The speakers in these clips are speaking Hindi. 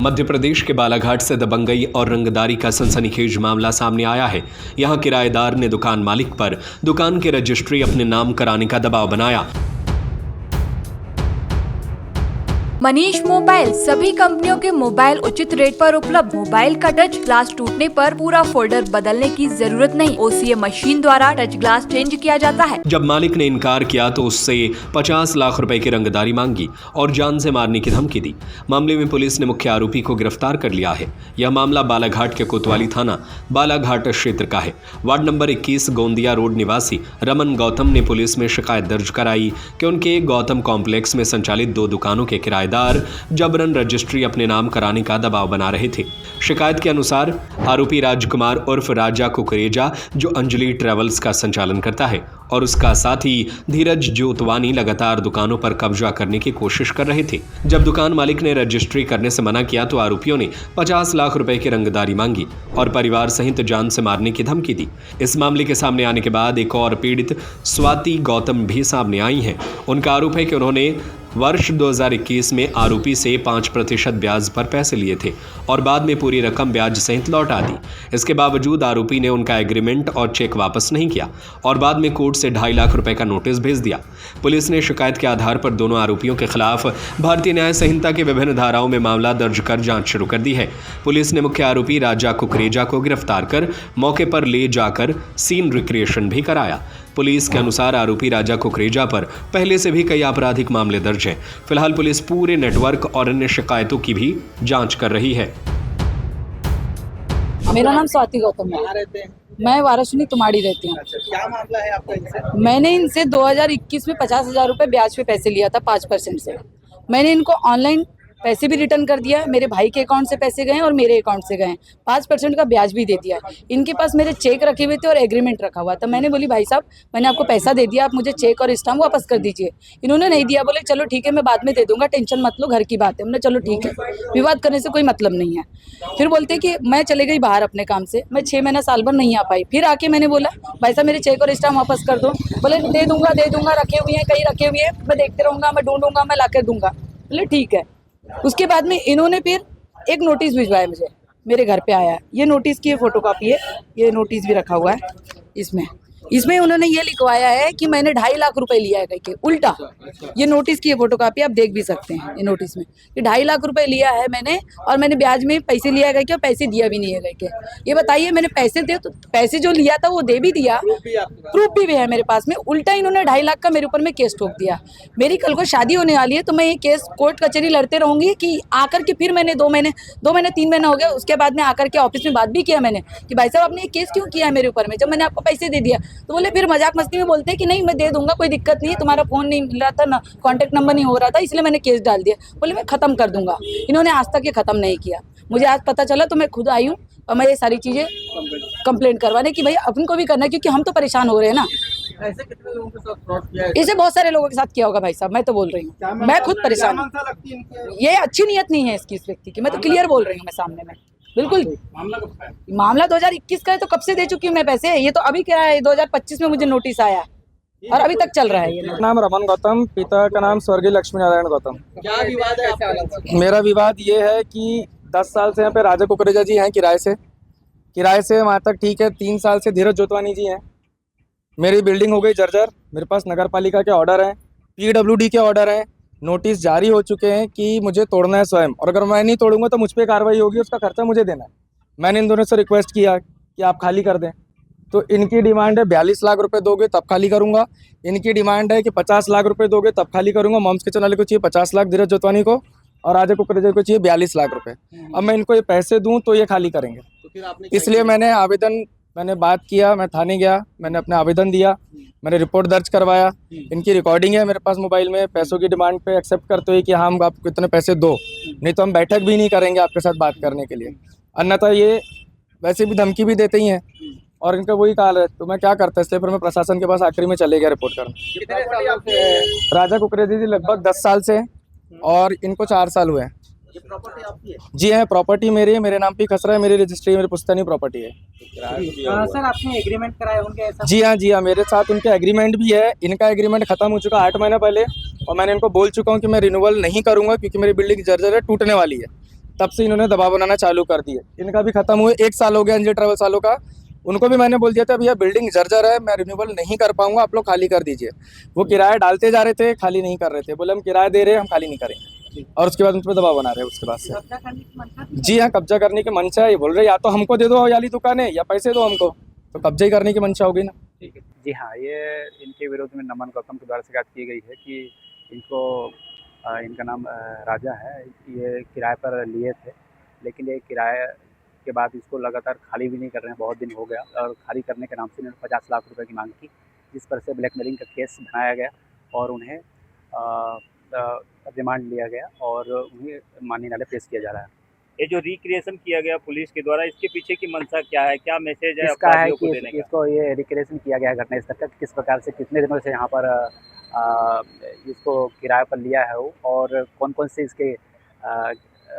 मध्य प्रदेश के बालाघाट से दबंगई और रंगदारी का सनसनीखेज मामला सामने आया है। यहां किराएदार ने दुकान मालिक पर दुकान की रजिस्ट्री अपने नाम कराने का दबाव बनाया। मनीष मोबाइल सभी कंपनियों के मोबाइल उचित रेट पर उपलब्ध। मोबाइल का टच ग्लास टूटने पर पूरा फोल्डर बदलने की जरूरत नहीं, ओसीए मशीन द्वारा टच ग्लास चेंज किया जाता है। जब मालिक ने इनकार किया तो उससे 50 लाख रुपए की रंगदारी मांगी और जान से मारने की धमकी दी। मामले में पुलिस ने मुख्य आरोपी को गिरफ्तार कर लिया है। यह मामला बालाघाट के कोतवाली थाना बालाघाट क्षेत्र का है। वार्ड नंबर 21 गोंदिया रोड निवासी रमन गौतम ने पुलिस में शिकायत दर्ज कराई कि उनके गौतम कॉम्प्लेक्स में संचालित 2 दुकानों के किराएदार जबरन रजिस्ट्री अपने नाम कराने का दबाव बना रहे थे। शिकायत के अनुसार आरोपी राजकुमार उर्फ राजा कुकरेजा, जो अंजलि ट्रेवल्स का संचालन करता है, और उसका साथी धीरज जोतवानी लगातार दुकानों पर कब्जा करने की कोशिश कर रहे थे। जब दुकान मालिक ने रजिस्ट्री करने से मना किया तो आरोपियों ने 50 लाख रुपए की रंगदारी मांगी और परिवार सहित जान से मारने की धमकी दी। इस मामले के सामने आने के बाद एक और पीड़ित स्वाति गौतम भी सामने आई हैं। उनका आरोप है कि उन्होंने वर्ष 2021 में आरोपी से 5% ब्याज पर पैसे लिए थे और बाद में पूरी रकम ब्याज सहित लौटा दी। इसके बावजूद आरोपी ने उनका एग्रीमेंट और चेक वापस नहीं किया और बाद में कोर्ट से 2.5 लाख रुपए का नोटिस भेज दिया। पुलिस ने शिकायत के आधार पर दोनों आरोपियों के खिलाफ भारतीय न्याय संहिता की विभिन्न धाराओं में मामला दर्ज कर जांच शुरू कर दी है। पुलिस ने मुख्य आरोपी राजा कुकरेजा को गिरफ्तार कर मौके पर ले जाकर सीन रिक्रिएशन भी कराया। पुलिस के अनुसार आरोपी राजा कुकरेजा पर पहले से भी कई आपराधिक मामले दर्ज हैं। फिलहाल पुलिस पूरे नेटवर्क और अन्य शिकायतों की भी जांच कर रही है। मेरा नाम स्वाति गौतम है। मैं वाराणसी तुमाड़ी रहती हूँ। क्या मामला है आपका इनसे? मैंने इनसे 2021 में 50,000 रुपए ब्याज पे पैसे लिया था 5% से। मैंने इनको ऑनलाइन पैसे भी रिटर्न कर दिया। मेरे भाई के अकाउंट से पैसे गए और मेरे अकाउंट से गए। 5% का ब्याज भी दे दिया। इनके पास मेरे चेक रखे हुए थे और एग्रीमेंट रखा हुआ था। मैंने बोली भाई साहब, मैंने आपको पैसा दे दिया, आप मुझे चेक और स्टाम्प वापस कर दीजिए। इन्होंने नहीं दिया। बोले चलो ठीक है, मैं बाद में दे दूंगा, टेंशन मत लो, घर की बात है। हमने चलो ठीक है, विवाद करने से कोई मतलब नहीं है। फिर बोलते कि मैं चले गई बाहर अपने काम से, मैं 6 महीना साल भर नहीं आ पाई। फिर आके मैंने बोला भाई साहब मेरे चेक और स्टाम्प वापस कर दो। बोले दे दूंगा, रखे हुए हैं, कहीं रखे हुए हैं, मैं देखते रहूंगा, मैं ढूंढूंगा, मैं लाकर दूंगा। बोले ठीक है। उसके बाद में इन्होंने फिर एक नोटिस भिजवाया मुझे, मेरे घर पे आया। ये नोटिस की फोटोकॉपी है, ये नोटिस भी रखा हुआ है। इसमें उन्होंने ये लिखवाया है कि मैंने 2.5 लाख रुपए लिया है करके। उल्टा ये नोटिस की फोटोकॉपी आप देख भी सकते हैं। ये नोटिस में कि 2.5 लाख रुपए लिया है मैंने, और मैंने ब्याज में पैसे लिया है करके, और पैसे दिया भी नहीं है करके। ये बताइए, मैंने पैसे दे तो पैसे जो लिया था वो दे भी दिया, प्रूफ भी है मेरे पास में। उल्टा इन्होंने 2.5 लाख का मेरे ऊपर में केस ठोक दिया। मेरी कल को शादी होने वाली है तो मैं ये केस कोर्ट कचहरी लड़ते रहूंगी कि आकर के फिर मैंने 2 महीने 3 महीना हो गया। उसके बाद में आकर के ऑफिस में बात भी किया मैंने कि भाई साहब आपने ये केस क्यों किया है मेरे ऊपर में, जब मैंने आपको पैसे दे दिया। तो बोले फिर मजाक मस्ती में बोलते हैं कि नहीं मैं दे दूंगा, कोई दिक्कत नहीं है, तुम्हारा फोन नहीं मिल रहा था ना, कॉन्टेक्ट नंबर नहीं हो रहा था, इसलिए मैंने केस डाल दिया। बोले मैं खत्म कर दूंगा। इन्होंने आज तक ये खत्म नहीं किया। मुझे आज पता चला तो मैं खुद आई हूँ और मैं ये सारी चीजें कंप्लेंट करवाने की भाई अपन को भी करना है, क्योंकि हम तो परेशान हो रहे हैं ना। ऐसे कितने लोगों के साथ फ्रॉड किया है? इसे बहुत सारे लोगों के साथ किया होगा भाई साहब, मैं तो बोल रही हूँ, मैं खुद परेशान हूँ। ये अच्छी नीयत नहीं है इसकी, इस व्यक्ति की। मैं तो क्लियर बोल रही हूँ, मैं सामने में बिल्कुल। मामला 2021 का है तो कब से दे चुकी हूँ मैं पैसे। ये तो अभी क्या है, 2025 में मुझे नोटिस आया और अभी तक चल रहा है। ये नाम रमन गौतम, पिता का नाम स्वर्गीय लक्ष्मी नारायण गौतम। क्या विवाद है आपका? मेरा विवाद ये है कि 10 साल से यहाँ पे राजा कुकरेजा जी हैं किराए से वहाँ तक ठीक है। 3 साल से धीरज जोतवानी जी हैं। मेरी बिल्डिंग हो गई जर्जर। मेरे पास नगर पालिका के ऑर्डर हैं, PWD के ऑर्डर हैं, नोटिस जारी हो चुके हैं कि मुझे तोड़ना है स्वयं, और अगर मैं नहीं तोड़ूंगा तो मुझ पर कार्रवाई होगी, उसका खर्चा मुझे देना है। मैंने इन दोनों से रिक्वेस्ट किया कि आप खाली कर दें, तो इनकी डिमांड है 42 लाख रुपए दोगे तब खाली करूंगा। इनकी डिमांड है कि 50 लाख रुपए दोगे तब खाली करूंगा। मॉम्स किचन वाले को चाहिए 50 लाख, धीरज जोतवानी को, और राजा कुकरेजा को चाहिए 42 लाख रुपए। अब मैं इनको ये पैसे दूं तो ये खाली करेंगे। तो फिर आपने इसलिए मैंने बात किया, मैं थाने गया, मैंने अपना आवेदन दिया, मैंने रिपोर्ट दर्ज करवाया। इनकी रिकॉर्डिंग है मेरे पास मोबाइल में, पैसों की डिमांड पे एक्सेप्ट करते हुए कि हाँ हम आपको इतने पैसे दो, नहीं तो हम बैठक भी नहीं करेंगे आपके साथ बात करने के लिए। अन्यथा ये वैसे भी धमकी भी देते ही हैं और इनका वही काल है। तो मैं क्या करता, इसलिए फिर मैं प्रशासन के पास आखिरी में चले गया रिपोर्ट करना। राजा कुकरेजा जी लगभग 10 साल से और इनको 4 साल हुए हैं। ये प्रॉपर्टी आपकी है? जी हाँ, प्रॉपर्टी मेरी है, मेरे नाम पे खसरा है, मेरी रजिस्ट्री मेरी पुश्तैनी प्रॉपर्टी है। सर आपने एग्रीमेंट कराया उनके ऐसा? जी हाँ, मेरे साथ उनके एग्रीमेंट भी है। इनका एग्रीमेंट खत्म हो चुका 8 महीने पहले, और मैंने इनको बोल चुका हूँ कि मैं रिन्यूअल नहीं करूँगा क्योंकि मेरी बिल्डिंग जर्जर है, टूटने वाली है। तब से इन्होंने दबाव बनाना चालू कर दिए। इनका भी खत्म हुए 1 साल हो गया एनजे ट्रेवल्स वालों का। उनको भी मैंने बोल दिया था भैया बिल्डिंग जर्जर है, मैं रिन्यूएबल नहीं कर पाऊंगा, आप लोग खाली कर दीजिए। वो किराया डालते जा रहे थे, खाली नहीं कर रहे थे। बोले हम किराया दे रहे हैं, हम खाली नहीं करेंगे। और उसके बाद उन पर दबाव बना रहे हैं उसके बाद से। कब्जा करने की मंशा थी? जी हाँ, कब्जा करने की मंशा है। ये बोल रहे या तो हमको दे दो वाली दुकानें या पैसे दो हमको, तो कब्जा ही करने की मंशा होगी ना। जी हाँ, ये इनके विरोध में नमन गौतम के द्वारा शिकायत की गई है कि इनको इनका नाम राजा है, ये किराए पर लिए थे, लेकिन ये किराए के बाद इसको लगातार खाली भी नहीं कर रहे हैं, बहुत दिन हो गया। और खाली करने के नाम से इन्होंने 50 लाख रुपए की मांग की, जिस पर से ब्लैकमेलिंग का केस बनाया गया और उन्हें रिमांड लिया गया और उन्हें माननीय न्यायालय पेश किया जा रहा है। ये जो रिक्रिएशन किया गया पुलिस के द्वारा, इसके पीछे की मंशा क्या है, क्या मैसेज है इसका है अपराधियों को कि देने का? इसको ये रिक्रिएशन किया गया है घटनास्थल का, किस प्रकार से कितने दिनों से यहाँ पर इसको किराए पर लिया है वो, और कौन कौन से इसके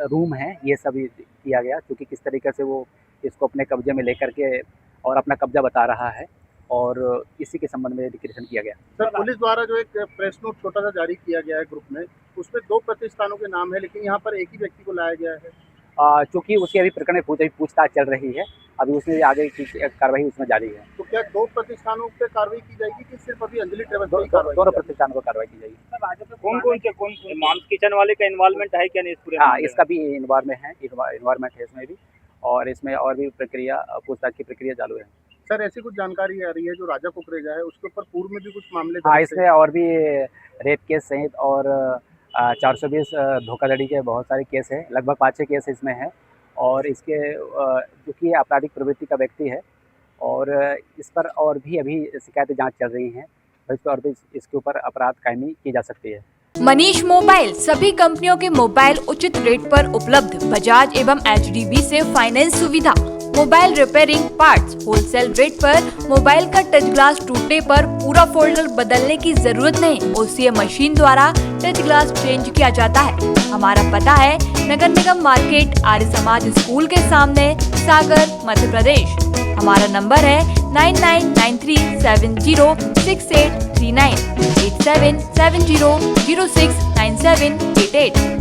रूम हैं, ये सब किया गया, क्योंकि किस तरीके से वो इसको अपने कब्जे में लेकर के और अपना कब्जा बता रहा है, और इसी के संबंध में रिक्रिएशन किया गया। सर, पुलिस द्वारा जो एक प्रेस नोट छोटा सा जारी किया गया है ग्रुप में, उसमें 2 प्रतिष्ठानों के नाम है, लेकिन यहाँ पर एक ही व्यक्ति को लाया गया है। चूँकि उसकी अभी प्रकरण में पूछताछ चल रही है, अभी उसमें भी आगे की कार्रवाई उसमें जारी है। तो क्या 2 प्रतिष्ठानों पे कार्रवाई की जाएगी कि सिर्फ अभी अंजलि ट्रेवल्स पे ही कार्रवाई? दोनों प्रतिष्ठानों पर कार्रवाई की जाएगी। कौन माम्स किचन वाले का इन्वॉल्वमेंट है क्या नहीं इस पूरे हाँ, मामले में? इसका भी इन्वायरमेंट है इसमें भी, और इसमें और भी प्रक्रिया, पूछताछ की प्रक्रिया चालू है। सर, ऐसी कुछ जानकारी आ रही है जो राजा कुकरेजा है, उसके ऊपर पूर्व में भी कुछ मामले हाँ, दर्ज थे? इसमें और भी रेप केस सहित और 420 धोखाधड़ी के बहुत सारे केस हैं, लगभग 5-6 केस इसमें हैं। और इसके चूँकि आपराधिक प्रवृत्ति का व्यक्ति है, और इस पर और भी अभी शिकायतें जांच चल रही हैं, और इस पर और भी इसके ऊपर अपराध कायमी की जा सकती है। मनीष मोबाइल सभी कंपनियों के मोबाइल उचित रेट पर उपलब्ध। बजाज एवं HDB से फाइनेंस सुविधा, mobile repairing parts wholesale rate पर। मोबाइल का टच ग्लास टूटने पर पूरा फोल्डर बदलने की जरूरत नहीं, OCA मशीन द्वारा टच ग्लास चेंज किया जाता है। हमारा पता है नगर निगम मार्केट, आर्य समाज स्कूल के सामने, सागर, मध्य प्रदेश। हमारा नंबर है 9993706839 8770069788।